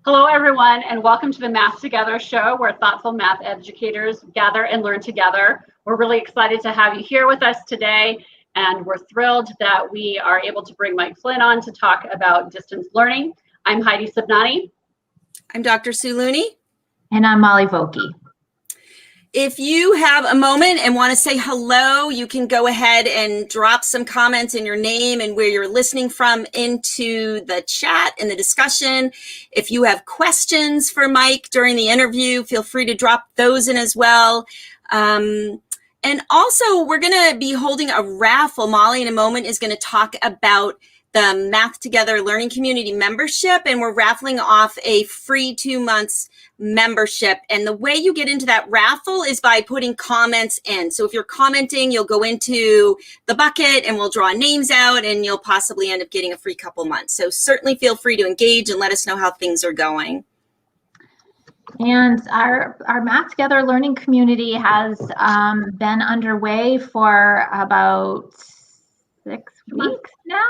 Hello, everyone, and welcome to the Math Together show, where thoughtful math educators gather and learn together. We're really excited to have you here with us today, and we're thrilled that we are able to bring Mike Flynn on to talk about distance learning. I'm Heidi Subnani. I'm Dr. Sue Looney. And I'm Molly Vokey. If you have a moment and want to say hello, you can go ahead and drop some comments in your name and where you're listening from into the chat and the discussion. If you have questions for Mike during the interview, feel free to drop those in as well. And also, we're going to be holding a raffle. Molly, in a moment, is going to talk about the Math Together Learning Community membership, and we're raffling off a free 2 months membership. And the way you get into that raffle is by putting comments in. So if you're commenting, you'll go into the bucket and we'll draw names out, and you'll possibly end up getting a free couple months. So certainly feel free to engage and let us know how things are going. And our Math Together Learning Community has been underway for about 6 weeks now.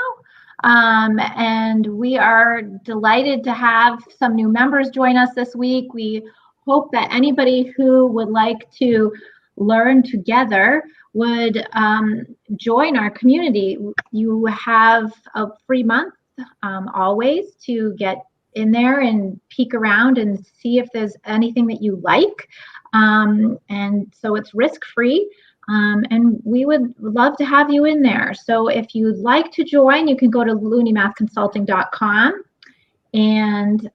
And we are delighted to have some new members join us this week. We hope that anybody who would like to learn together would join our community. You have a free month always to get in there and peek around and see if there's anything that you like. And so it's risk-free. And we would love to have you in there. So if you'd like to join, you can go to looneymathconsulting.com and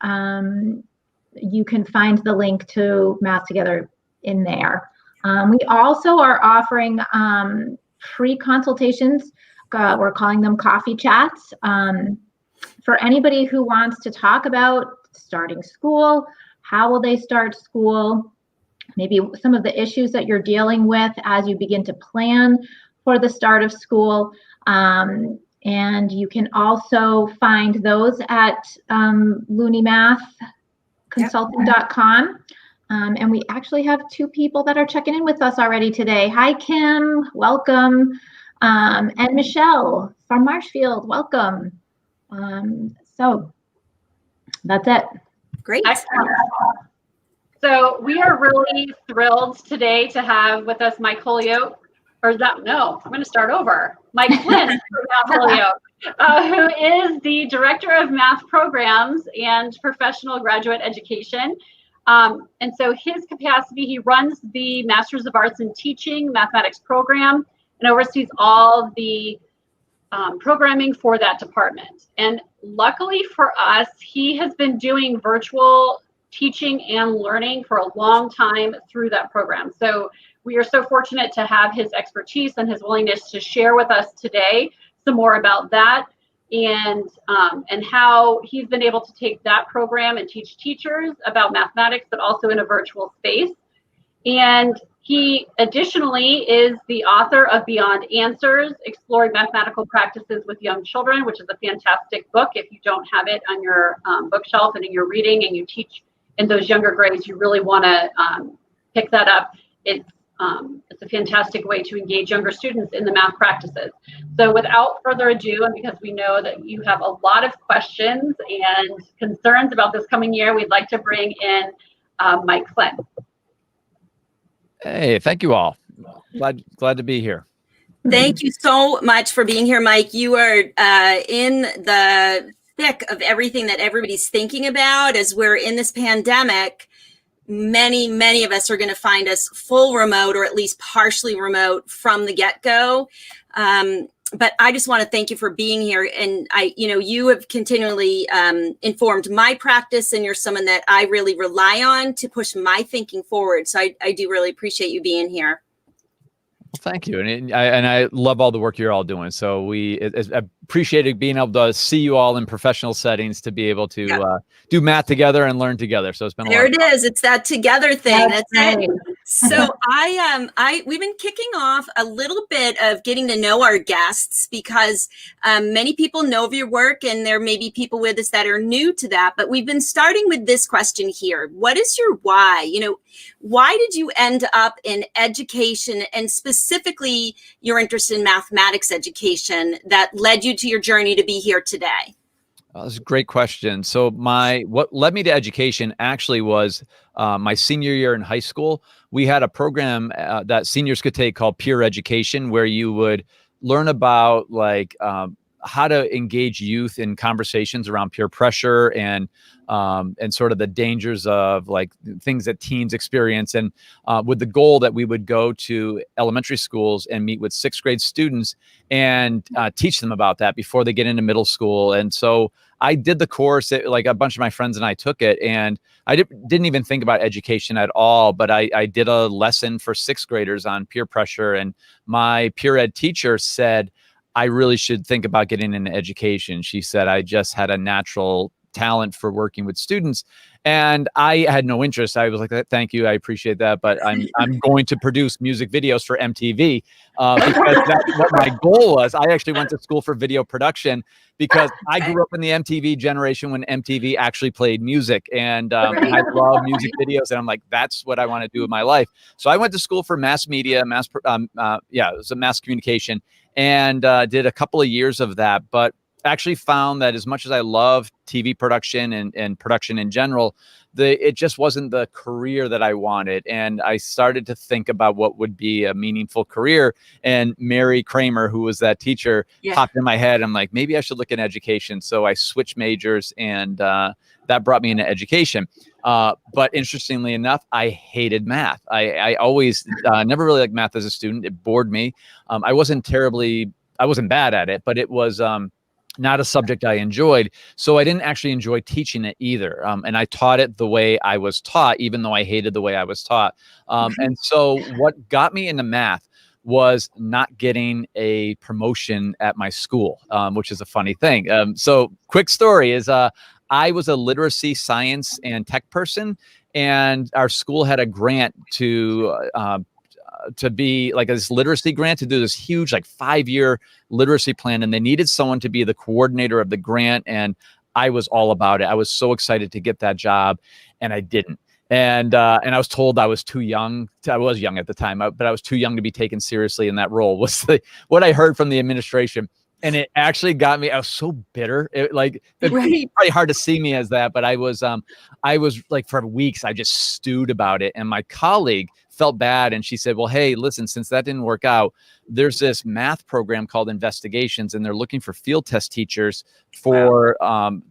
you can find the link to Math Together in there. We also are offering free consultations. We're calling them coffee chats for anybody who wants to talk about starting school, how will they start school, maybe some of the issues that you're dealing with as you begin to plan for the start of school. And you can also find those at looneymathconsulting.com. And we actually have 2 people that are checking in with us already today. Hi, Kim, welcome. And Michelle from Marshfield, welcome. So that's it. Great. Excellent. So we are really thrilled today to have with us Mike Holyoke, or is that, no, I'm going to start over. Mike Flynn from Holyoke, who is the Director of Math Programs and Professional Graduate Education. And so his capacity, he runs the Masters of Arts in Teaching Mathematics program and oversees all the programming for that department. And luckily for us, he has been doing virtual teaching and learning for a long time through that program. So we are so fortunate to have his expertise and his willingness to share with us today some more about that and how he's been able to take that program and teach teachers about mathematics, but also in a virtual space. And he additionally is the author of Beyond Answers, Exploring Mathematical Practices with Young Children, which is a fantastic book. If you don't have it on your bookshelf and in your reading and you teach in those younger grades, you really want to pick that up. It's a fantastic way to engage younger students in the math practices. So without further ado, and because we know that you have a lot of questions and concerns about this coming year, we'd like to bring in Mike Flynn. Hey, thank you all. Glad to be here. Thank you so much for being here, Mike. You are in the thick of everything that everybody's thinking about as we're in this pandemic. Many of us are going to find us full remote or at least partially remote from the get-go. But I just want to thank you for being here. And you have continually informed my practice, and you're someone that I really rely on to push my thinking forward. So I do really appreciate you being here. Well, thank you. And I love all the work you're all doing. So I appreciated being able to see you all in professional settings to be able to do math together and learn together. So it's been a there lot it is. It's that together thing. That's right. it. So we've been kicking off a little bit of getting to know our guests because many people know of your work and there may be people with us that are new to that. But we've been starting with this question here. What is your why? Why did you end up in education and specifically your interest in mathematics education that led you to your journey to be here today? That's a great question. So what led me to education actually was my senior year in high school. We had a program that seniors could take called peer education, where you would learn about how to engage youth in conversations around peer pressure and sort of the dangers of like things that teens experience, and with the goal that we would go to elementary schools and meet with sixth grade students and teach them about that before they get into middle school. And so I did the course, like a bunch of my friends and I took it, and I didn't even think about education at all, but I did a lesson for sixth graders on peer pressure, and my peer ed teacher said, I really should think about getting into education. She said, I just had a natural talent for working with students, and I had no interest. I was like, thank you, I appreciate that, but I'm going to produce music videos for MTV because that's what my goal was. I actually went to school for video production because I grew up in the MTV generation when MTV actually played music, and I love music videos, and I'm like, that's what I want to do with my life. So I went to school for mass media, it was a mass communication, and did a couple of years of that, but actually found that as much as I love TV production and production in general, it just wasn't the career that I wanted. And I started to think about what would be a meaningful career. And Mary Kramer, who was that teacher, popped in my head. I'm like, maybe I should look at education. So I switched majors, and that brought me into education. But interestingly enough, I hated math. I always never really liked math as a student. It bored me. I wasn't bad at it, but it was not a subject I enjoyed. So I didn't actually enjoy teaching it either. And I taught it the way I was taught, even though I hated the way I was taught. And so what got me into math was not getting a promotion at my school, which is a funny thing. So quick story is I was a literacy, science, and tech person, and our school had a grant to be like this literacy grant, to do this huge like 5-year literacy plan, and they needed someone to be the coordinator of the grant, and I was all about it. I was so excited to get that job, and I didn't. And I was told I was too young. I was young at the time, but I was too young to be taken seriously in that role, was what I heard from the administration. And it actually got me. I was so bitter. It's probably hard to see me as that, but I was like, for weeks I just stewed about it. And my colleague felt bad, and she said, well, hey, listen, since that didn't work out, there's this math program called Investigations, and they're looking for field test teachers for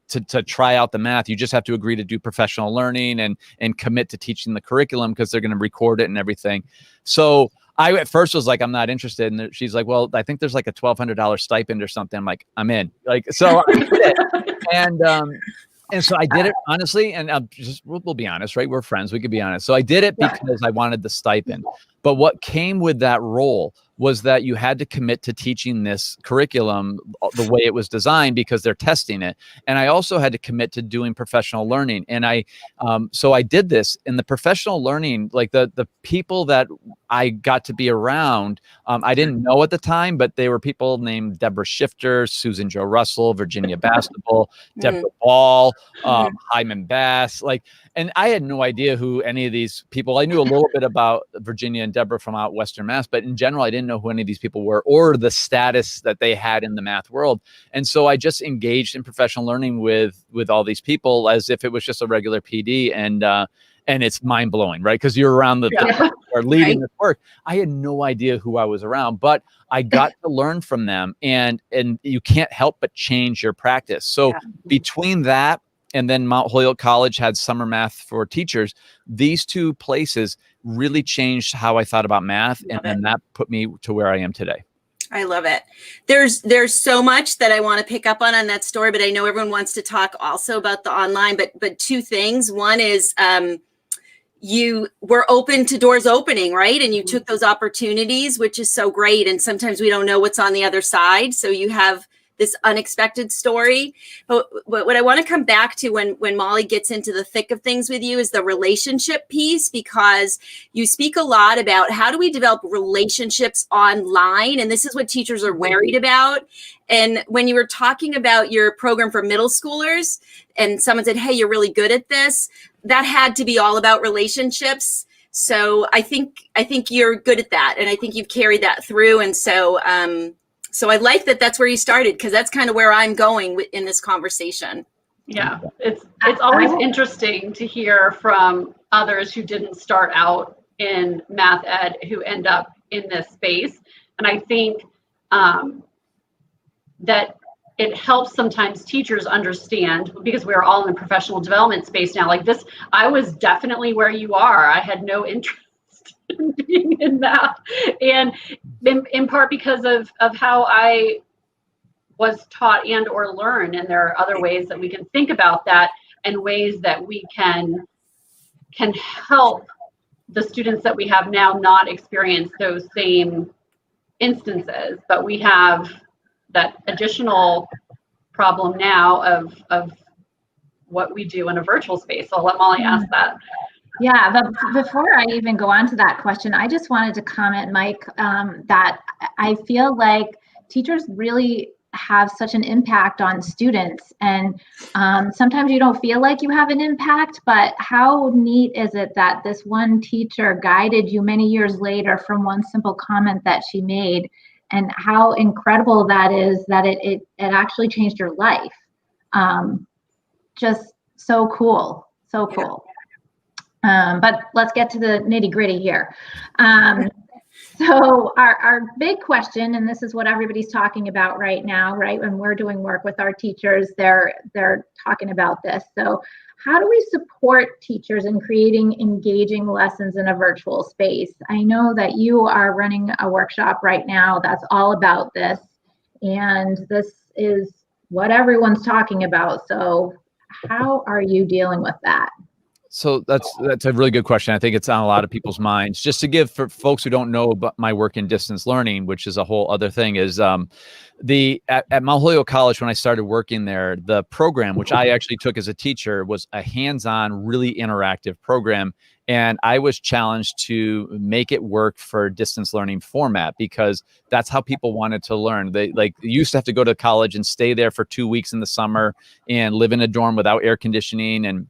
to try out the math. You just have to agree to do professional learning and commit to teaching the curriculum, because they're going to record it and everything. So I at first was like, I'm not interested. And she's like, well, I think there's like a $1,200 stipend or something. I'm like, I'm in. So I did it. And so I did it honestly, and we'll be honest, right? We're friends. We could be honest. So I did it because I wanted the stipend. But what came with that role was that you had to commit to teaching this curriculum the way it was designed, because they're testing it. And I also had to commit to doing professional learning. And so I did this in the professional learning, like the people that I got to be around. I didn't know at the time, but they were people named Deborah Shifter, Susan Joe Russell, Virginia Bastable, Deborah Ball, Hyman Bass, and I had no idea who any of these people. I knew a little bit about Virginia and Deborah from out Western Mass, but in general, I didn't know who any of these people were or the status that they had in the math world. And so I just engaged in professional learning with all these people as if it was just a regular PD. And it's mind blowing, right? Because you're around the people who are leading this work. I had no idea who I was around, but I got to learn from them, and you can't help but change your practice. So between that, and then Mount Holyoke College had summer math for teachers, these two places really changed how I thought about math. And then that put me to where I am today. I love it. There's so much that I want to pick up on that story, but I know everyone wants to talk also about the online, but two things. One is you were open to doors opening, right? And you took those opportunities, which is so great. And sometimes we don't know what's on the other side. So you have this unexpected story. But what I want to come back to when Molly gets into the thick of things with you is the relationship piece, because you speak a lot about how do we develop relationships online? And this is what teachers are worried about. And when you were talking about your program for middle schoolers and someone said, hey, you're really good at this, that had to be all about relationships. So I think you're good at that. And I think you've carried that through. And so So I like that that's where you started, because that's kind of where I'm going in this conversation. Yeah, it's always interesting to hear from others who didn't start out in math ed who end up in this space. And I think that it helps sometimes teachers understand, because we're all in the professional development space now. Like this, I was definitely where you are. I had no interest in being in math, and in part because of how I was taught and or learned. And there are other ways that we can think about that, and ways that we can help the students that we have now not experience those same instances. But we have that additional problem now of what we do in a virtual space. So I'll let Molly ask that. Yeah, but before I even go on to that question, I just wanted to comment, Mike, that I feel like teachers really have such an impact on students, and sometimes you don't feel like you have an impact, but how neat is it that this one teacher guided you many years later from one simple comment that she made, and how incredible that is that it actually changed your life. Just so cool, so cool. But let's get to the nitty gritty here. So our big question, and this is what everybody's talking about right now, right? When we're doing work with our teachers, they're talking about this. So how do we support teachers in creating engaging lessons in a virtual space? I know that you are running a workshop right now that's all about this, and this is what everyone's talking about. So how are you dealing with that? So that's a really good question. I think it's on a lot of people's minds. Just to give, for folks who don't know about my work in distance learning, which is a whole other thing, is at Mount Holyoke College, when I started working there, the program, which I actually took as a teacher, was a hands-on, really interactive program. And I was challenged to make it work for distance learning format, because that's how people wanted to learn. They used to have to go to college and stay there for 2 weeks in the summer and live in a dorm without air conditioning, and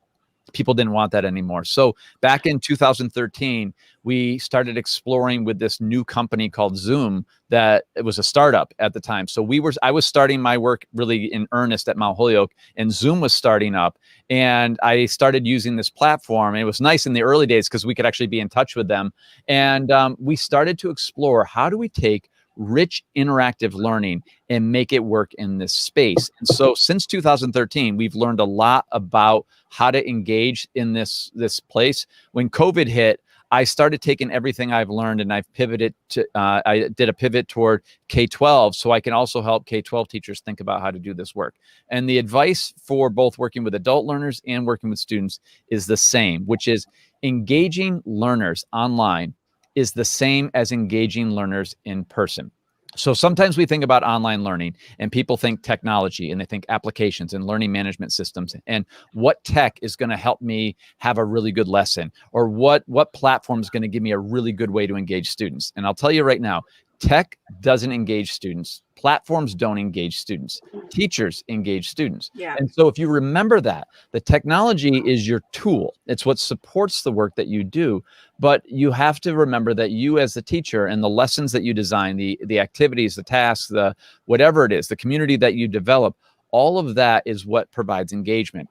people didn't want that anymore. So back in 2013, we started exploring with this new company called Zoom, that it was a startup at the time. So I was starting my work really in earnest at Mount Holyoke, and Zoom was starting up. And I started using this platform. And it was nice in the early days because we could actually be in touch with them. And we started to explore, how do we take rich interactive learning and make it work in this space? And so since 2013, we've learned a lot about how to engage in this place. When COVID hit, I started taking everything I've learned, and I've pivoted to, I did a pivot toward K-12, so I can also help K-12 teachers think about how to do this work. And the advice for both working with adult learners and working with students is the same, which is engaging learners online is the same as engaging learners in person. So sometimes we think about online learning and people think technology, and they think applications and learning management systems, and what tech is going to help me have a really good lesson, or what platform is going to give me a really good way to engage students. And I'll tell you right now, tech doesn't engage students. Platforms don't engage students. Teachers engage students. Yeah. And so if you remember that, the technology is your tool. It's what supports the work that you do. But you have to remember that you as the teacher, and the lessons that you design, the activities, the tasks, the whatever it is, the community that you develop, all of that is what provides engagement.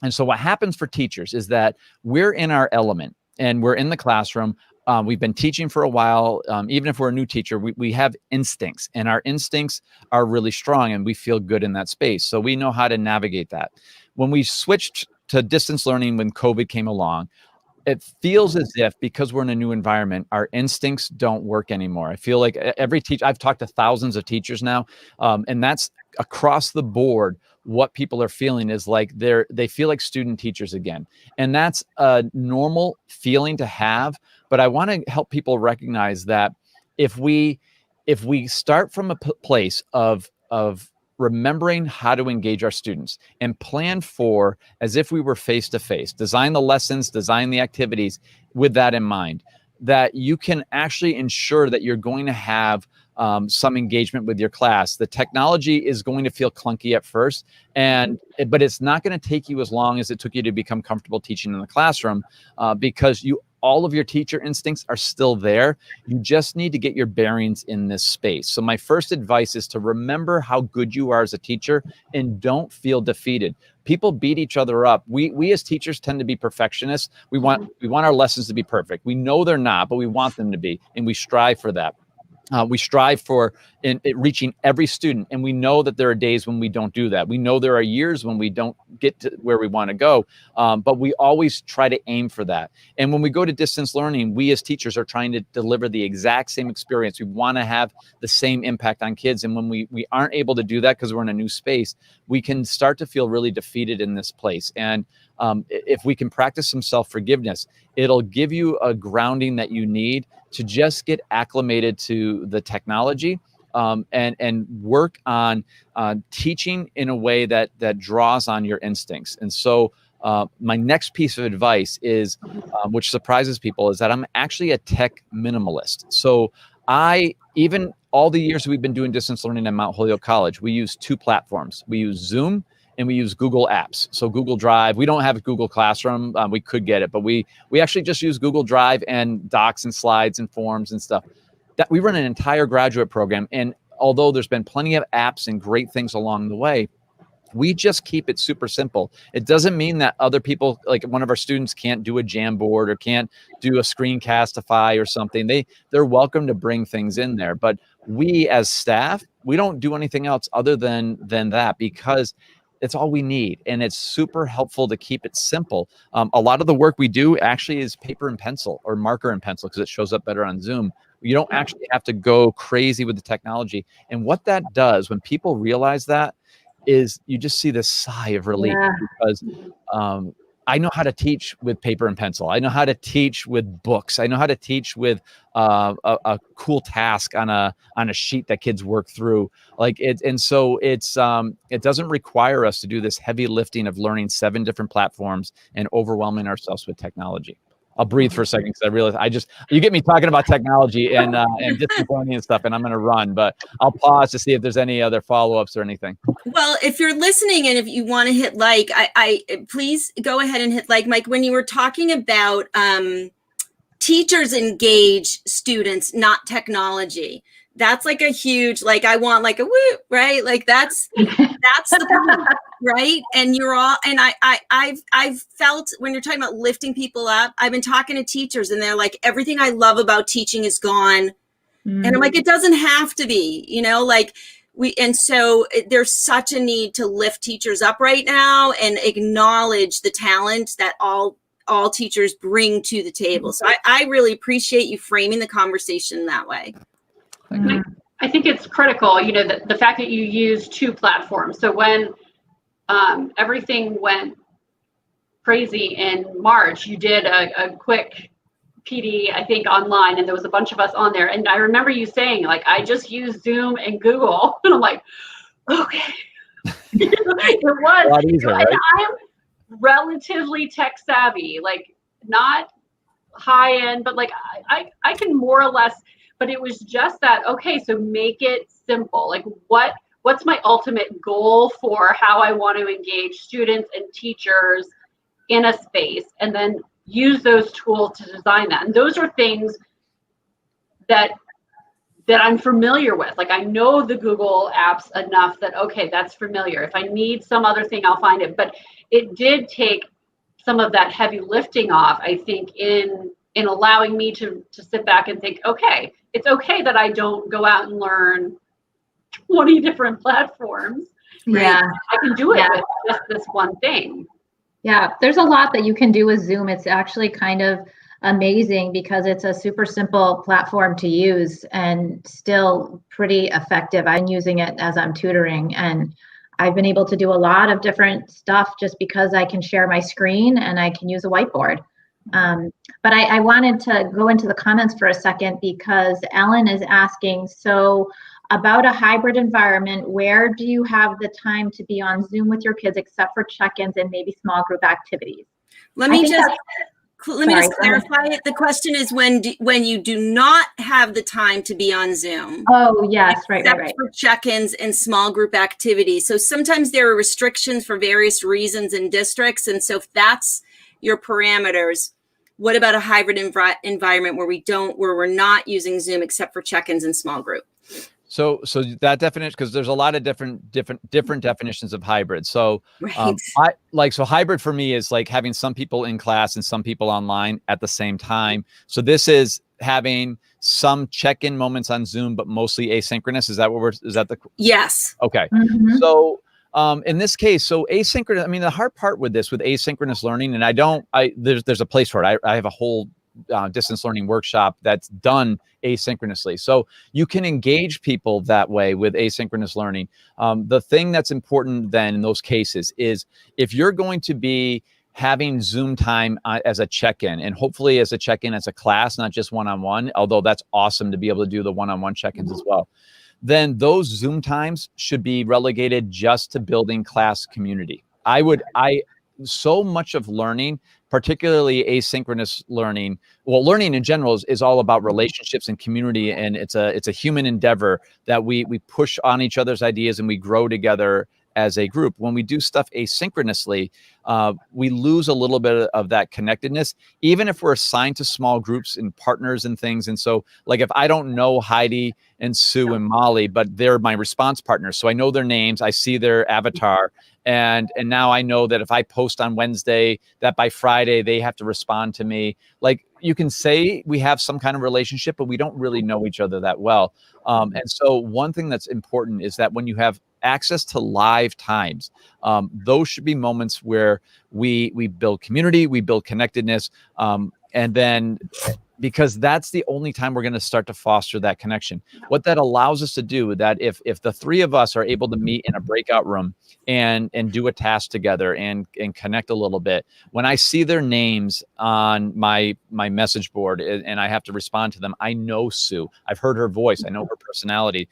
And so what happens for teachers is that we're in our element, and we're in the classroom. We've been teaching for a while. Even if we're a new teacher, we have instincts, and our instincts are really strong, and we feel good in that space. So we know how to navigate that. When we switched to distance learning, when COVID came along, it feels as if, because we're in a new environment, our instincts don't work anymore. I feel like every teacher, I've talked to thousands of teachers now, and that's across the board. What people are feeling is like they feel like student teachers again. And that's a normal feeling to have. But I want to help people recognize that if we start from a place of remembering how to engage our students and plan for as if we were face-to-face, design the lessons, design the activities with that in mind, that you can actually ensure that you're going to have some engagement with your class. The technology is going to feel clunky at first, but it's not going to take you as long as it took you to become comfortable teaching in the classroom, because you all of your teacher instincts are still there. You just need to get your bearings in this space. So my first advice is to remember how good you are as a teacher and don't feel defeated. People beat each other up. We as teachers tend to be perfectionists. We want our lessons to be perfect. We know they're not, but we want them to be, and we strive for that. We strive for reaching every student, and we know that there are days when we don't do that. We know there are years when we don't get to where we want to go, but we always try to aim for that. And when we go to distance learning, we as teachers are trying to deliver the exact same experience. We want to have the same impact on kids, and when we aren't able to do that because we're in a new space, we can start to feel really defeated in this place. And if we can practice some self-forgiveness, it'll give you a grounding that you need to just get acclimated to the technology, and work on teaching in a way that draws on your instincts. And so my next piece of advice is, which surprises people, is that I'm actually a tech minimalist. So even all the years we've been doing distance learning at Mount Holyoke College, we use 2 platforms. We use Zoom and we use Google Apps. So Google Drive, we don't have a Google Classroom. We could get it, but we actually just use Google Drive and docs and slides and forms and stuff. That we run an entire graduate program. And although there's been plenty of apps and great things along the way, we just keep it super simple. It doesn't mean that other people, like one of our students, can't do a Jamboard or can't do a Screencastify or something. They're welcome to bring things in there. But we as staff, we don't do anything else other than that, because it's all we need. And it's super helpful to keep it simple. A lot of the work we do actually is paper and pencil or marker and pencil, because it shows up better on Zoom. You don't actually have to go crazy with the technology. And what that does, when people realize that, is you just see this sigh of relief, because I know how to teach with paper and pencil. I know how to teach with books. I know how to teach with a cool task on a sheet that kids work through. And so it doesn't require us to do this heavy lifting of learning 7 different platforms and overwhelming ourselves with technology. I'll breathe for a second, because I realize you get me talking about technology and distance learning and stuff, and I'm going to run, but I'll pause to see if there's any other follow-ups or anything. Well, if you're listening and if you want to hit like, I please go ahead and hit like. Mike, when you were talking about teachers engage students, not technology, that's like a huge, like, I want like a woo, right? Like that's the point, right? And you're all, and I've felt, when you're talking about lifting people up, I've been talking to teachers and they're like, everything I love about teaching is gone. And I'm like, it doesn't have to be, and so there's such a need to lift teachers up right now and acknowledge the talent that all teachers bring to the table. So I really appreciate you framing the conversation that way. I think it's critical, the fact that you use 2 platforms. So when everything went crazy in March, you did a quick PD, I think, online, and there was a bunch of us on there. And I remember you saying, like, I just use Zoom and Google. And I'm like, okay. It was. A lot easier, right? I am relatively tech savvy, like not high end, but like I can more or less. But it was just that, okay, so make it simple. Like what's my ultimate goal for how I want to engage students and teachers in a space, and then use those tools to design that. And those are things that I'm familiar with. Like, I know the Google apps enough that, okay, that's familiar. If I need some other thing, I'll find it. But it did take some of that heavy lifting off, I think, in allowing me to sit back and think, okay, it's okay that I don't go out and learn 20 different platforms. Right? Yeah. I can do it with just this one thing. Yeah, there's a lot that you can do with Zoom. It's actually kind of amazing because it's a super simple platform to use and still pretty effective. I'm using it as I'm tutoring, and I've been able to do a lot of different stuff just because I can share my screen and I can use a whiteboard. But I wanted to go into the comments for a second because Ellen is asking, so about a hybrid environment, where do you have the time to be on Zoom with your kids except for check-ins and maybe small group activities? Let me just clarify it. The question is when you do not have the time to be on Zoom. Oh, yes, right. For check-ins and small group activities. So sometimes there are restrictions for various reasons in districts. And so if that's your parameters, what about a hybrid environment where we're not using Zoom except for check-ins in small group? So that definition, because there's a lot of different definitions of hybrid. So Right. so hybrid for me is like having some people in class and some people online at the same time. So this is having some check-in moments on Zoom, but mostly asynchronous. Is that the? Yes. Okay. Mhm. So in this case, so asynchronous, I mean, the hard part with asynchronous learning, and there's a place for it. I have a whole distance learning workshop that's done asynchronously. So you can engage people that way with asynchronous learning. The thing that's important then in those cases is if you're going to be having Zoom time as a check-in, and hopefully as a check-in as a class, not just one-on-one, although that's awesome to be able to do the one-on-one check-ins as well, then those Zoom times should be relegated just to building class community. So much of learning, particularly asynchronous learning, well, learning in general is all about relationships and community, and it's a human endeavor that we push on each other's ideas and we grow together as a group. When we do stuff asynchronously, we lose a little bit of that connectedness, even if we're assigned to small groups and partners and things. And so, like, if I don't know Heidi and Sue and Molly, but they're my response partners, so I know their names, I see their avatar, and now I know that if I post on Wednesday, that by Friday they have to respond to me. Like, you can say we have some kind of relationship, but we don't really know each other that well. And so one thing that's important is that when you have access to live times, those should be moments where we build community, we build connectedness, and then because that's the only time we're going to start to foster that connection. What that allows us to do, that if the three of us are able to meet in a breakout room and do a task together and connect a little bit, when I see their names on my message board and I have to respond to them, I know Sue. I've heard her voice. I know her personality.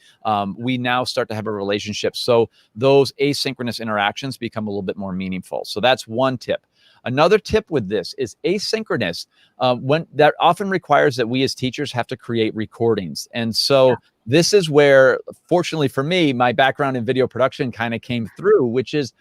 We now start to have a relationship. So those asynchronous interactions become a little bit more meaningful. So that's one tip. Another tip with this is asynchronous. When that often requires that we as teachers have to create recordings. And so this is where, fortunately for me, my background in video production kind of came through, which is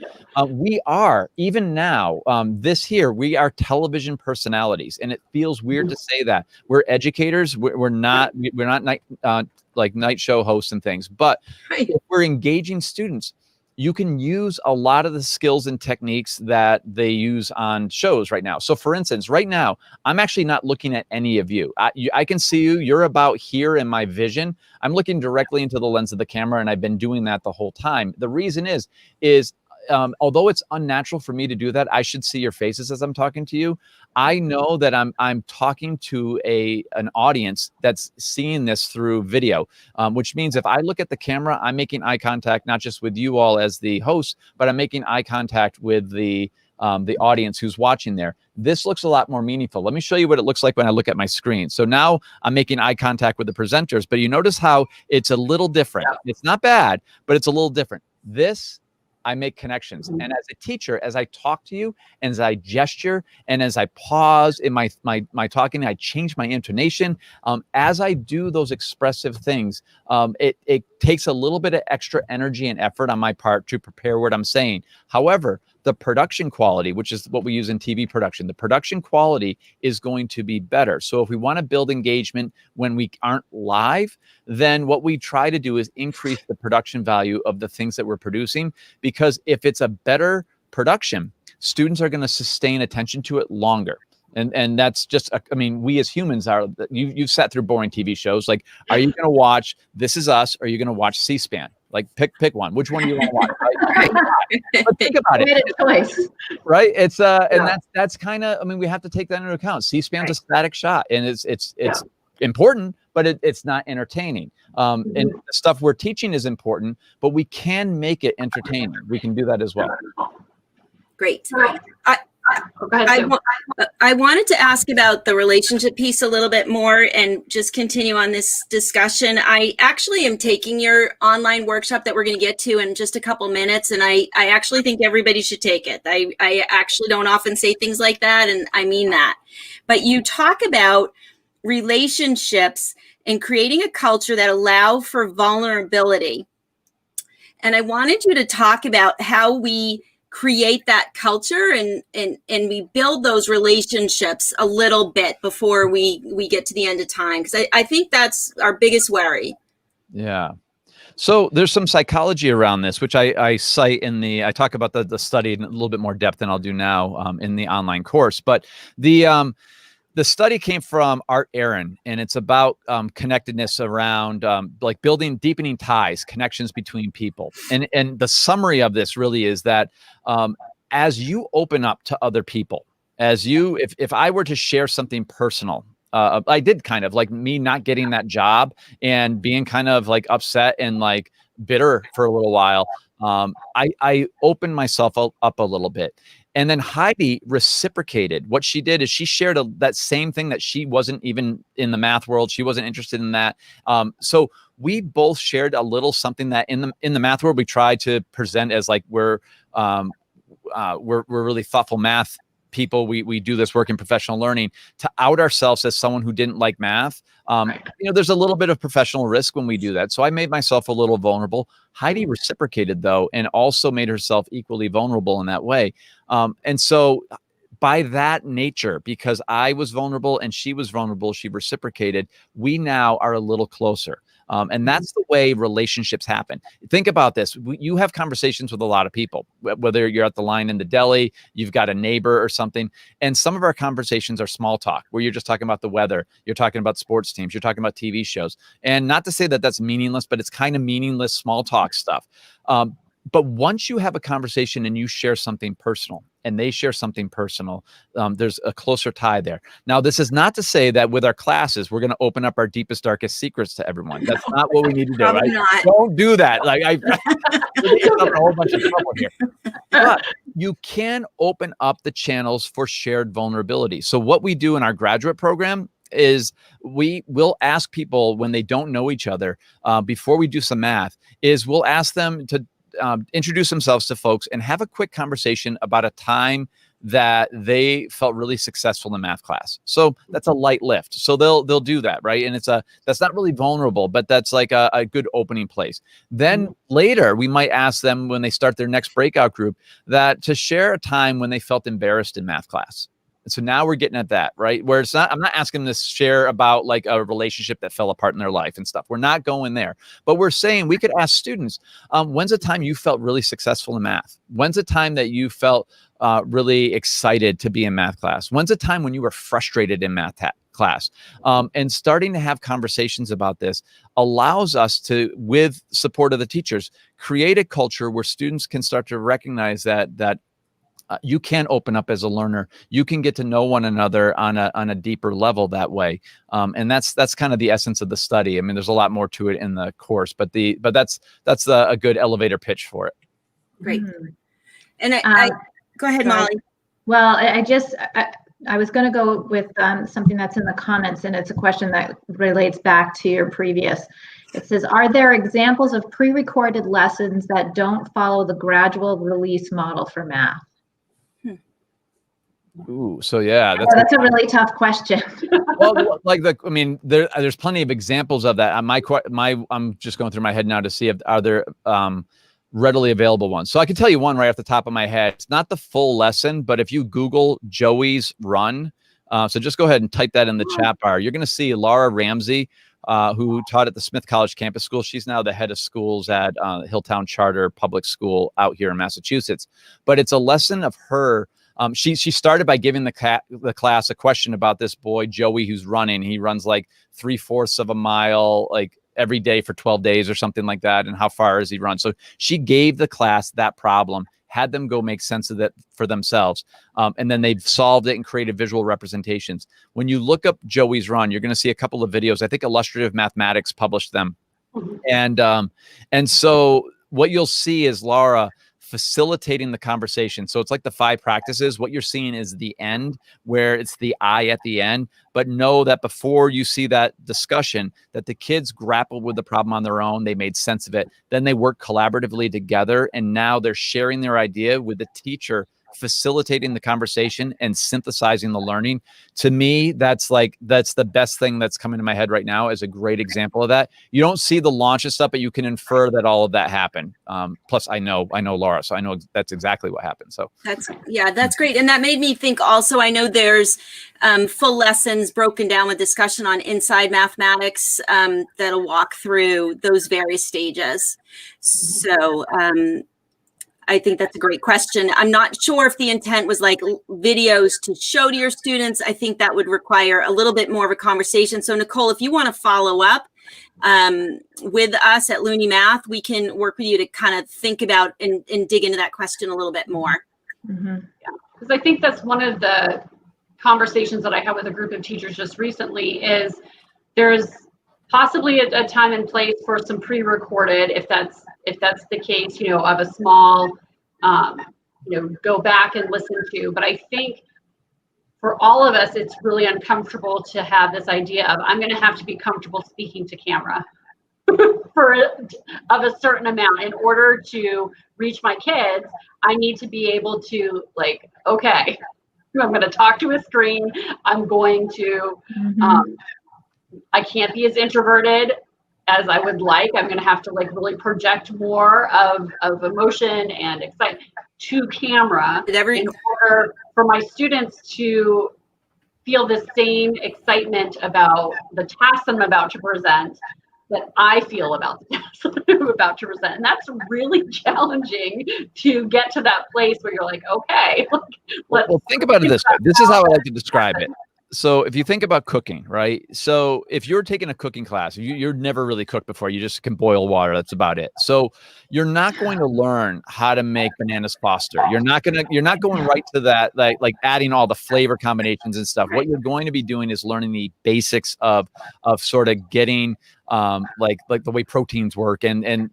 we are, even now, we are television personalities. And it feels weird to say that. We're educators. We're not night show hosts and things. But if we're engaging students, you can use a lot of the skills and techniques that they use on shows right now. So for instance, right now, I'm actually not looking at any of you. I can see you. You're about here in my vision. I'm looking directly into the lens of the camera, and I've been doing that the whole time. The reason is although it's unnatural for me to do that, I should see your faces as I'm talking to you. I know that I'm talking to an audience that's seeing this through video, which means if I look at the camera, I'm making eye contact, not just with you all as the host, but I'm making eye contact with the audience who's watching there. This looks a lot more meaningful. Let me show you what it looks like when I look at my screen. So now I'm making eye contact with the presenters, but you notice how it's a little different. It's not bad, but it's a little different. I make connections. And as a teacher, as I talk to you, and as I gesture, and as I pause in my talking, I change my intonation. As I do those expressive things, it takes a little bit of extra energy and effort on my part to prepare what I'm saying. However, the production quality, which is what we use in TV production, the production quality is going to be better. So if we want to build engagement when we aren't live, then what we try to do is increase the production value of the things that we're producing, because if it's a better production, students are going to sustain attention to it longer. And that's just, we as humans you've sat through boring TV shows. Like, are you going to watch This Is Us? Or are you going to watch C-SPAN? Like, pick one. Which one do you want to watch? Right? But think about it. Choice. Right? It's and that's kind of, we have to take that into account. C-SPAN's a static shot, and it's important, but it's not entertaining. And the stuff we're teaching is important, but we can make it entertaining. We can do that as well. Great. I wanted to ask about the relationship piece a little bit more and just continue on this discussion. I actually am taking your online workshop that we're going to get to in just a couple minutes, and I actually think everybody should take it. I actually don't often say things like that, and I mean that. But you talk about relationships and creating a culture that allow for vulnerability. And I wanted you to talk about how we create that culture and we build those relationships a little bit before we get to the end of time. Because I think that's our biggest worry. Yeah. So there's some psychology around this, which I cite I talk about the study in a little bit more depth than I'll do now in the online course. But the study came from Art Aaron, and it's about connectedness around like deepening ties, connections between people. And the summary of this really is that as you open up to other people, if I were to share something personal, I did kind of like me not getting that job and being kind of like upset and like bitter for a little while. I opened myself up a little bit. And then Heidi reciprocated. What she did is she shared that same thing that she wasn't even in the math world. She wasn't interested in that. So we both shared a little something that in the math world, we tried to present as like we're really thoughtful math people. We do this work in professional learning to out ourselves as someone who didn't like math. There's a little bit of professional risk when we do that. So I made myself a little vulnerable. Heidi reciprocated though, and also made herself equally vulnerable in that way. And so by that nature, because I was vulnerable and she was vulnerable, she reciprocated, we now are a little closer. And that's the way relationships happen. Think about this. You have conversations with a lot of people, whether you're at the line in the deli, you've got a neighbor or something. And some of our conversations are small talk, where you're just talking about the weather. You're talking about sports teams. You're talking about TV shows. And not to say that that's meaningless, but it's kind of meaningless small talk stuff. But once you have a conversation and you share something personal and they share something personal, there's a closer tie there. Now, this is not to say that with our classes, we're going to open up our deepest, darkest secrets to everyone. That's not what we need to do. Probably Right? not. Don't do that. Like you're getting up in a whole bunch of trouble here. But you can open up the channels for shared vulnerability. So what we do in our graduate program is we will ask people when they don't know each other before we do some math, is we'll ask them to introduce themselves to folks and have a quick conversation about a time that they felt really successful in math class. So that's a light lift. So they'll do that, right? And that's not really vulnerable, but that's like a good opening place. Then later we might ask them when they start their next breakout group that to share a time when they felt embarrassed in math class. And so now we're getting at that, right? Where I'm not asking them to share about like a relationship that fell apart in their life and stuff. We're not going there, but we're saying we could ask students, when's a time you felt really successful in math? When's a time that you felt really excited to be in math class? When's a time when you were frustrated in math class? And starting to have conversations about this allows us to, with support of the teachers, create a culture where students can start to recognize that you can open up as a learner. You can get to know one another on a deeper level that way. And that's kind of the essence of the study. I mean, there's a lot more to it in the course, but that's a good elevator pitch for it. Great. And I go ahead, Molly. Well, I was going to go with something that's in the comments, and it's a question that relates back to your previous. It says, are there examples of pre-recorded lessons that don't follow the gradual release model for math? Ooh, so yeah, that's a really tough question. Well, there's plenty of examples of that. I'm just going through my head now to see if are there readily available ones. So I can tell you one right off the top of my head. It's not the full lesson, but if you Google Joey's Run, so just go ahead and type that in the chat bar. You're going to see Laura Ramsey, who taught at the Smith College Campus School. She's now the head of schools at Hilltown Charter Public School out here in Massachusetts. But it's a lesson of her. She started by giving the class a question about this boy, Joey, who's running. He runs like 3/4 of a mile, like every day for 12 days or something like that. And how far has he run? So she gave the class that problem, had them go make sense of that for themselves. And then they've solved it and created visual representations. When you look up Joey's Run, you're going to see a couple of videos. I think Illustrative Mathematics published them. And so what you'll see is Laura facilitating the conversation. So it's like the 5 practices. What you're seeing is the end, where it's the I at the end. But know that before you see that discussion, that the kids grappled with the problem on their own. They made sense of it. Then they worked collaboratively together. And now they're sharing their idea with the teacher facilitating the conversation and synthesizing the learning. To me, that's the best thing that's coming to my head right now as a great example of that. You don't see the launch and stuff, but you can infer that all of that happened. Plus I know Laura, so I know that's exactly what happened. So that's great. And that made me think also, I know there's full lessons broken down with discussion on Inside Mathematics that'll walk through those various stages. So I think that's a great question. I'm not sure if the intent was like videos to show to your students. I think that would require a little bit more of a conversation. So Nicole, if you want to follow up with us at Looney Math, we can work with you to kind of think about and dig into that question a little bit more. Yeah, because I think that's one of the conversations that I had with a group of teachers just recently is there's possibly a time and place for some pre-recorded, if that's the case, of a small, go back and listen to. But I think for all of us, it's really uncomfortable to have this idea of I'm going to have to be comfortable speaking to camera of a certain amount in order to reach my kids. I need to be able to okay, I'm going to talk to a screen. I'm going to, I can't be as introverted as I would like. I'm going to have to really project more of emotion and excitement to camera in order for my students to feel the same excitement about the task I'm about to present that I feel about the task I'm about to present. And that's really challenging to get to that place where you're like, okay, well, think about it this way. This is how I like to describe it. So if you think about cooking, right? So if you're taking a cooking class, you're never really cooked before, you just can boil water. That's about it. So you're not going to learn how to make bananas Foster. You're not going right to that, like adding all the flavor combinations and stuff. What you're going to be doing is learning the basics of sort of getting like the way proteins work and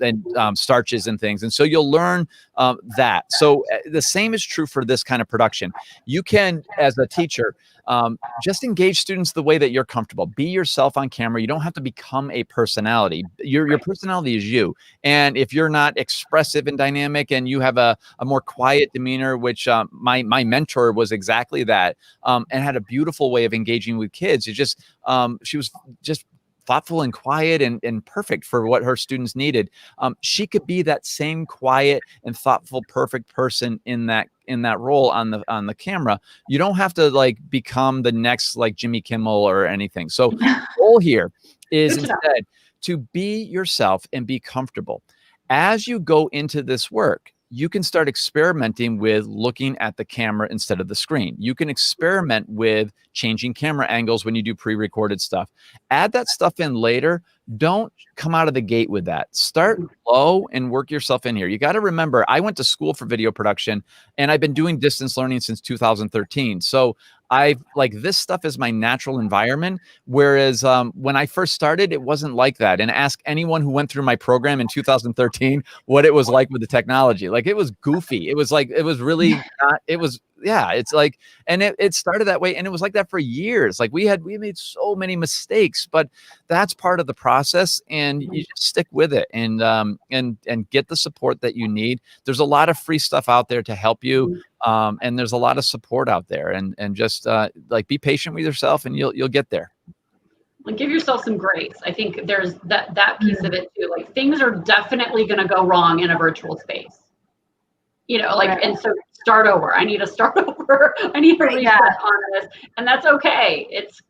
starches and things. And so you'll learn that. So the same is true for this kind of production. You can, as a teacher, just engage students the way that you're comfortable. Be yourself on camera. You don't have to become a personality. Your personality is you. And if you're not expressive and dynamic and you have a more quiet demeanor, which my mentor was exactly that, and had a beautiful way of engaging with kids. It just she was just thoughtful and quiet and perfect for what her students needed. She could be that same quiet and thoughtful, perfect person in that role on the camera. You don't have to become the next Jimmy Kimmel or anything. So the goal here is instead to be yourself and be comfortable. As you go into this work, you can start experimenting with looking at the camera instead of the screen. You can experiment with changing camera angles when you do pre-recorded stuff. Add that stuff in later. Don't come out of the gate with that. Start low and work yourself in here. You got to remember, I went to school for video production and I've been doing distance learning since 2013. So this stuff is my natural environment. Whereas when I first started, it wasn't like that. And ask anyone who went through my program in 2013 what it was like with the technology. It was goofy. It was really not, it was, yeah, it's and it started that way. And it was like that for years. We made so many mistakes, but that's part of the process. And you just stick with it and get the support that you need. There's a lot of free stuff out there to help you. And there's a lot of support out there, and just be patient with yourself and you'll get there. Give yourself some grace. I think there's that piece of it too. Things are definitely going to go wrong in a virtual space, and so start over. I need to start over. I need to reset on this, and that's okay. It's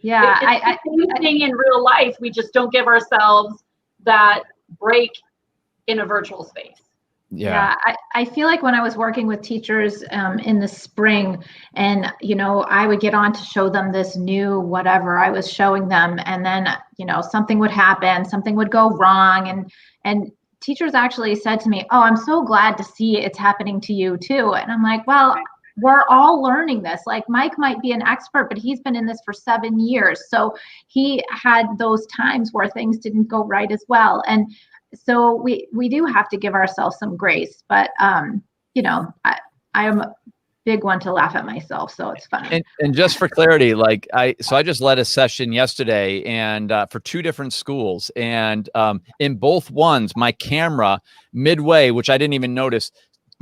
the same thing in real life. We just don't give ourselves that break in a virtual space. Yeah, I feel like when I was working with teachers in the spring and, I would get on to show them this new whatever I was showing them. And then, something would happen, something would go wrong. And teachers actually said to me, "Oh, I'm so glad to see it's happening to you too." And I'm like, well, we're all learning this. Mike might be an expert, but he's been in this for 7 years. So he had those times where things didn't go right as well. And so we do have to give ourselves some grace, but I am a big one to laugh at myself, so it's funny. And just for clarity, I just led a session yesterday and for 2 different schools, and in both ones, my camera midway, which I didn't even notice,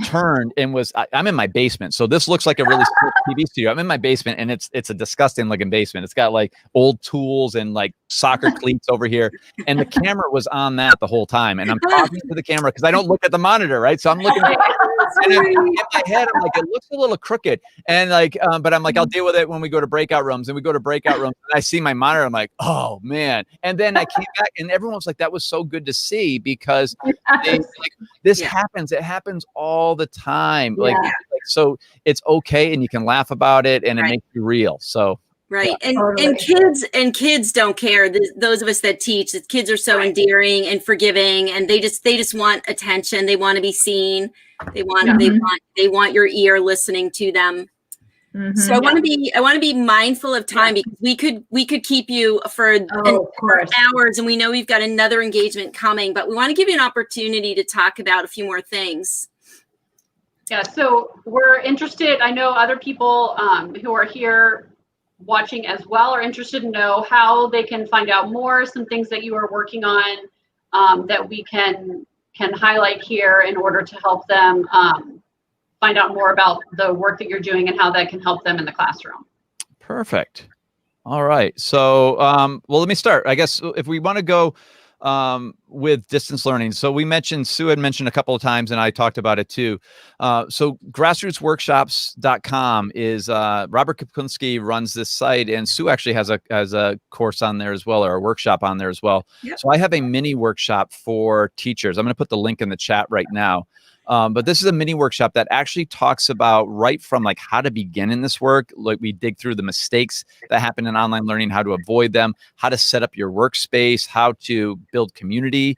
turned and I'm in my basement. So this looks like a really cool TV studio. I'm in my basement, and it's a disgusting looking basement. It's got like old tools and like soccer cleats over here. And the camera was on that the whole time. And I'm talking to the camera because I don't look at the monitor, right? So I'm looking and in my head, I'm like, it looks a little crooked. And like, but I'm like, I'll deal with it when we go to breakout rooms. And we go to breakout rooms, and I see my monitor. I'm like, oh man. And then I came back, and everyone was like, that was so good to see, because this happens. It happens all the time. Like, so it's okay, and you can laugh about it, and it makes you real. So and kids don't care. Those of us that teach, the kids are so endearing and forgiving, and they just want attention. They want to be seen. They want your ear listening to them. So I want to be mindful of time, because we could keep you for hours, and we know we've got another engagement coming, but we want to give you an opportunity to talk about a few more things. Yeah, so we're interested. I know other people who are here watching as well are interested to know how they can find out more, some things that you are working on that we can highlight here in order to help them find out more about the work that you're doing and how that can help them in the classroom. Perfect. All right. So, well, let me start. I guess if we want to go with distance learning. So Sue had mentioned a couple of times, and I talked about it too. So grassrootsworkshops.com is Robert Kaplinski runs this site, and Sue actually has a course on there as well, or a workshop on there as well. Yep. So I have a mini workshop for teachers. I'm going to put the link in the chat right now. But this is a mini workshop that actually talks about right from like how to begin in this work. Like we dig through the mistakes that happen in online learning, how to avoid them, how to set up your workspace, how to build community,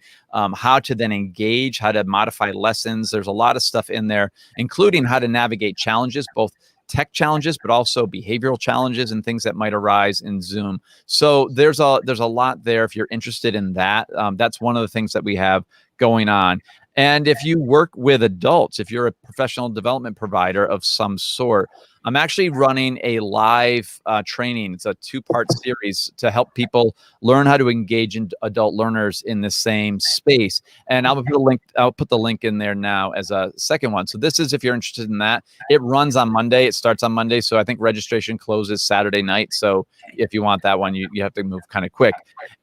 how to then engage, how to modify lessons. There's a lot of stuff in there, including how to navigate challenges, both tech challenges, but also behavioral challenges and things that might arise in Zoom. So there's a lot there if you're interested in that. That's one of the things that we have going on. And if you work with adults, if you're a professional development provider of some sort, I'm actually running a live training. It's a 2-part series to help people learn how to engage in adult learners in the same space. And I'll put the link in there now as a second one. So this is if you're interested in that. It runs on Monday. It starts on Monday. So I think registration closes Saturday night. So if you want that one, you have to move kind of quick.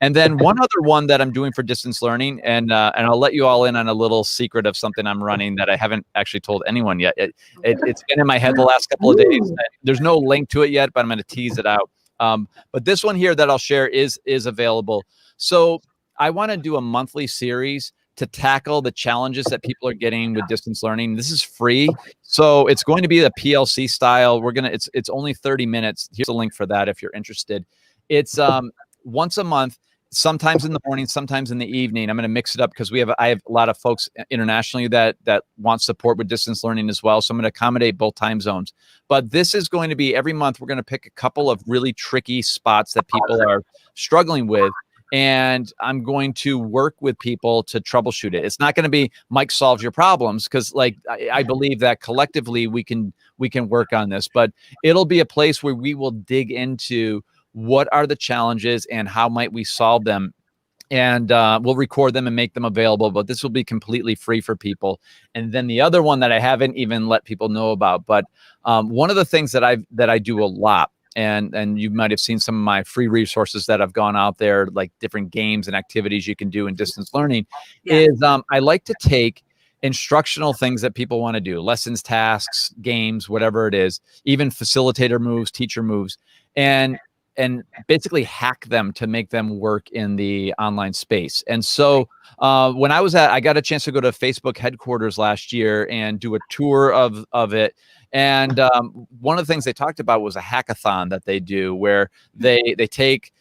And then one other one that I'm doing for distance learning, and I'll let you all in on a little secret of something I'm running that I haven't actually told anyone yet. It's been in my head the last couple of days. There's no link to it yet, but I'm going to tease it out. But this one here that I'll share is available. So I want to do a monthly series to tackle the challenges that people are getting with distance learning. This is free. So it's going to be the PLC style. It's only 30 minutes. Here's a link for that if you're interested. It's once a month. Sometimes in the morning, sometimes in the evening. I'm going to mix it up because I have a lot of folks internationally that want support with distance learning as well. So I'm going to accommodate both time zones. But this is going to be every month. We're going to pick a couple of really tricky spots that people are struggling with. And I'm going to work with people to troubleshoot it. It's not going to be Mike solves your problems, because like I believe that collectively we can work on this. But it'll be a place where we will dig into what are the challenges and how might we solve them. And we'll record them and make them available, but this will be completely free for people. And then the other one that I haven't even let people know about, but one of the things that I do a lot, and you might have seen some of my free resources that have gone out there, like different games and activities you can do in distance learning, is I like to take instructional things that people want to do, lessons, tasks, games, whatever it is, even facilitator moves, teacher moves, and basically hack them to make them work in the online space. And so when I got a chance to go to Facebook headquarters last year and do a tour of it. And one of the things they talked about was a hackathon that they do where they take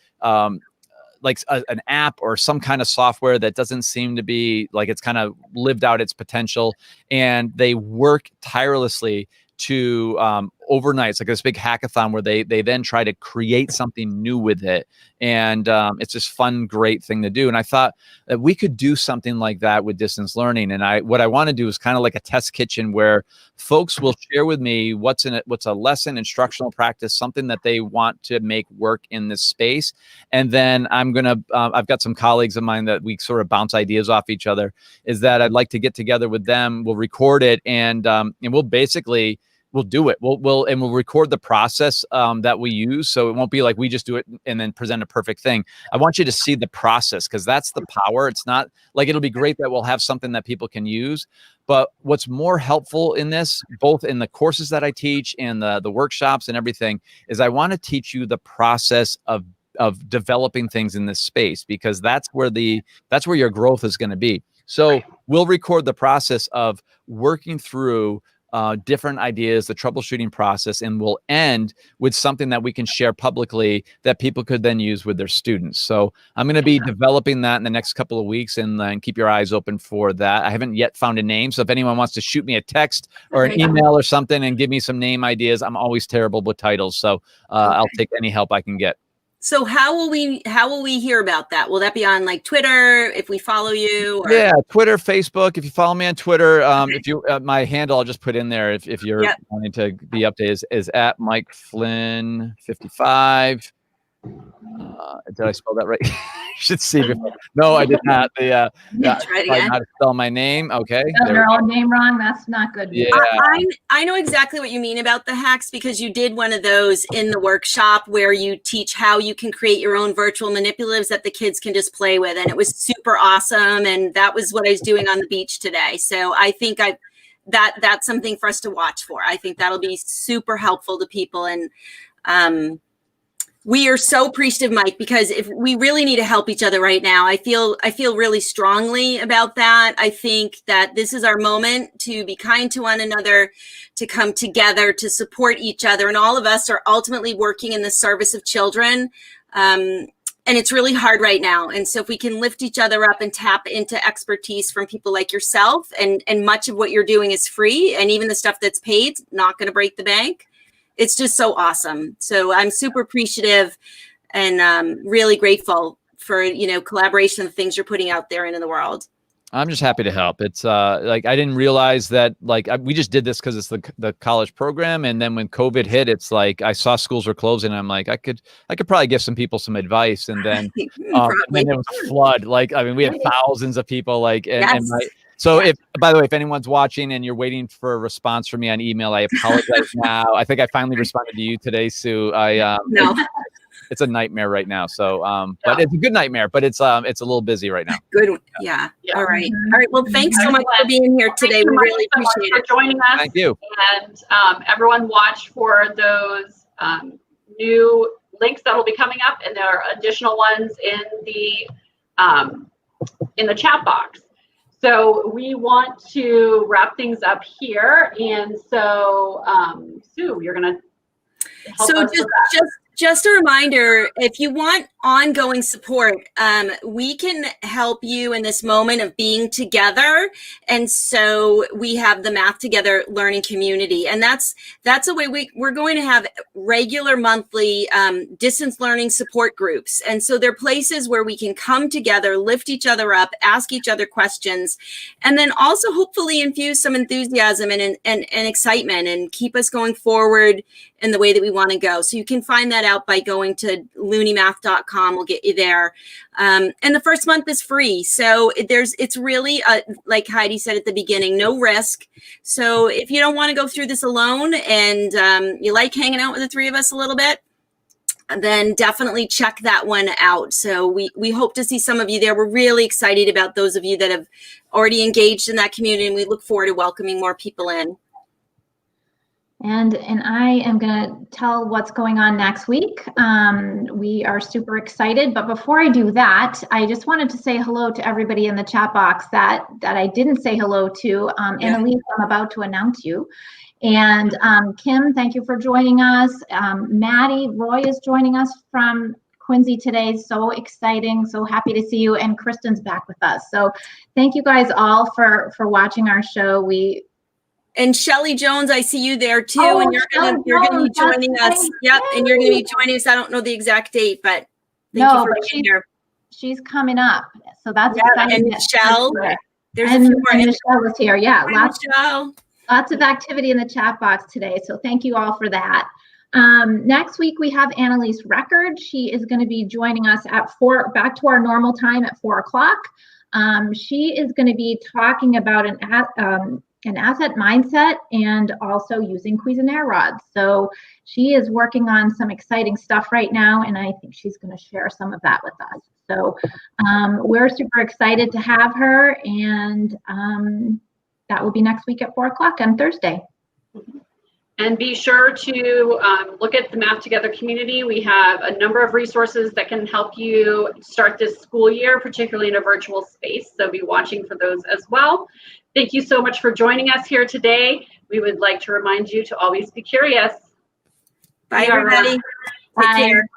like an app or some kind of software that doesn't seem to be like it's kind of lived out its potential. And they work tirelessly to overnight. It's like this big hackathon where they then try to create something new with it. And it's this fun, great thing to do. And I thought that we could do something like that with distance learning. And what I want to do is kind of like a test kitchen where folks will share with me what's in it, what's a lesson, instructional practice, something that they want to make work in this space. And then I'm going to, I've got some colleagues of mine that we sort of bounce ideas off each other, is that I'd like to get together with them. We'll record it and we'll basically, we'll do it. We'll record the process that we use. So it won't be like we just do it and then present a perfect thing. I want you to see the process because that's the power. It's not like it'll be great that we'll have something that people can use. But what's more helpful in this, both in the courses that I teach and the workshops and everything, is I want to teach you the process of developing things in this space, because that's where your growth is going to be. So we'll record the process of working through different ideas, the troubleshooting process, and we'll end with something that we can share publicly that people could then use with their students. So I'm going to be developing that in the next couple of weeks, and then keep your eyes open for that. I haven't yet found a name. So if anyone wants to shoot me a text or an email or something and give me some name ideas, I'm always terrible with titles. So I'll take any help I can get. So how will we hear about that? Will that be on like Twitter if we follow you? Or? Yeah, Twitter, Facebook. If you follow me on Twitter, if you my handle, I'll just put in there if you're wanting to be updated is at Mike Flynn 55. Did I spell that right? You should see before. No, I did not. Try not to spell my name. Okay. Your own name wrong. That's not good. Yeah. I know exactly what you mean about the hacks, because you did one of those in the workshop where you teach how you can create your own virtual manipulatives that the kids can just play with. And it was super awesome. And that was what I was doing on the beach today. So I think that's something for us to watch for. I think that'll be super helpful to people. And, we are so appreciative, Mike, because if we really need to help each other right now, I feel really strongly about that. I think that this is our moment to be kind to one another, to come together, to support each other. And all of us are ultimately working in the service of children. And it's really hard right now. And so if we can lift each other up and tap into expertise from people like yourself, and much of what you're doing is free, and even the stuff that's paid, not going to break the bank. It's just so awesome. So I'm super appreciative and really grateful for, collaboration and the things you're putting out there into the world. I'm just happy to help. It's like, I didn't realize that we just did this because it's the college program. And then when COVID hit, it's like, I saw schools were closing. And I'm like, I could probably give some people some advice. And then, and then it was a flood. We had thousands of people So by the way, if anyone's watching and you're waiting for a response from me on email, I apologize now. I think I finally responded to you today, Sue. No. It's a nightmare right now. So, but it's a good nightmare, but it's a little busy right now. Good. Yeah. All right. Well, thanks so much for being here today. We really appreciate it. For joining us. Thank you. And everyone watch for those new links that will be coming up, and there are additional ones in the chat box. So we want to wrap things up here, and so Sue, you're going to help us with that. Just a reminder, if you want ongoing support, we can help you in this moment of being together. And so we have the Math Together learning community. And that's a way we're going to have regular monthly distance learning support groups. And so they're places where we can come together, lift each other up, ask each other questions, and then also hopefully infuse some enthusiasm and excitement and keep us going forward in the way that we want to go. So you can find that out by going to looneymath.com. We'll get you there. And the first month is free. So it's really, like Heidi said at the beginning, no risk. So if you don't want to go through this alone and you like hanging out with the three of us a little bit, then definitely check that one out. So we hope to see some of you there. We're really excited about those of you that have already engaged in that community, and we look forward to welcoming more people in. And I am going to tell what's going on next week. We are super excited. But before I do that, I just wanted to say hello to everybody in the chat box that I didn't say hello to. And Elise, I'm about to announce you. And Kim, thank you for joining us. Maddie, Roy is joining us from Quincy today. So exciting. So happy to see you. And Kristen's back with us. So thank you guys all for watching our show. And Shelly Jones, I see you there too, Oh, and you're gonna be joining us. right. Yep, and you're gonna be joining us. I don't know the exact date, but thank you for being here. She's coming up, so that's Yeah, exciting. and Michelle, there's a and, few more. and Michelle was here. Yeah, Hi, Michelle. Lots of activity in the chat box today, so thank you all for that. Next week we have Annalise Record. She is going to be joining us at 4, back to our normal time at 4 o'clock. She is going to be talking about an asset mindset and also using Cuisinart rods. So she is working on some exciting stuff right now, and I think she's going to share some of that with us. So we're super excited to have her, and that will be next week at 4 o'clock on Thursday. And be sure to look at the Math Together community. We have a number of resources that can help you start this school year, particularly in a virtual space. So be watching for those as well. Thank you so much for joining us here today. We would like to remind you to always be curious. Bye, everybody. Take care.